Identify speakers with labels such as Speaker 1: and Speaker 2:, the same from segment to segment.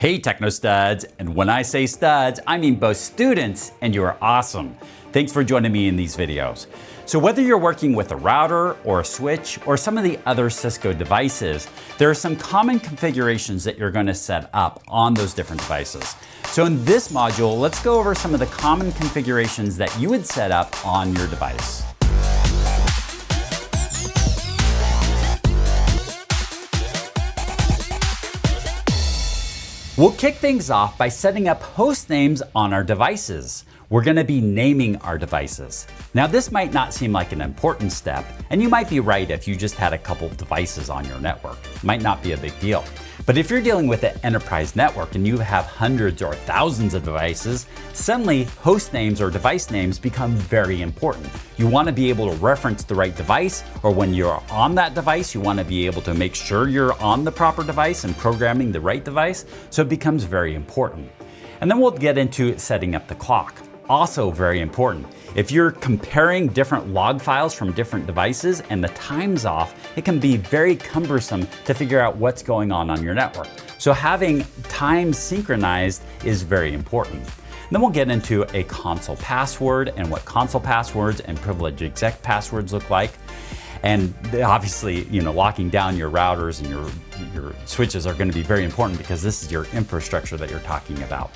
Speaker 1: Hey TechKnowStuds, and when I say studs, I mean both students and you are awesome. Thanks for joining me in these videos. So whether you're working with a router or a switch or some of the other Cisco devices, there are some common configurations that you're going to set up on those different devices. So in this module, let's go over some of the common configurations that you would set up on your device. We'll kick things off by setting up host names on our devices. We're going to be naming our devices. Now this might not seem like an important step, and you might be right if you just had a couple of devices on your network. It might not be a big deal. But if you're dealing with an enterprise network and you have hundreds or thousands of devices, suddenly host names or device names become very important. You want to be able to reference the right device, or when you're on that device, you want to be able to make sure you're on the proper device and programming the right device, so it becomes very important. And then we'll get into setting up the clock. Also very important. If you're comparing different log files from different devices and the time's off, it can be very cumbersome to figure out what's going on your network. So having time synchronized is very important. Then we'll get into a console password and what console passwords and Privilege Exec Passwords look like. And obviously, locking down your routers and your switches are going to be very important because this is your infrastructure that you're talking about.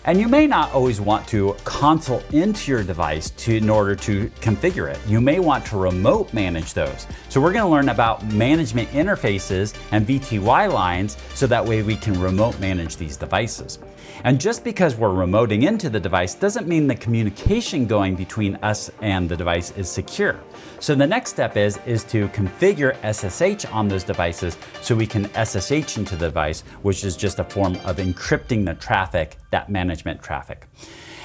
Speaker 1: And you may not always want to console into your device in order to configure it. You may want to remote manage those. So we're going to learn about management interfaces and VTY lines so that way we can remote manage these devices. And just because we're remoting into the device doesn't mean the communication going between us and the device is secure. So the next step is to configure SSH on those devices so we can SSH into the device, which is just a form of encrypting the traffic, that management traffic.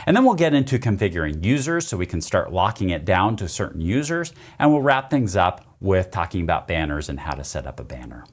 Speaker 1: And then we'll get into configuring users so we can start locking it down to certain users, and we'll wrap things up with talking about banners and how to set up a banner.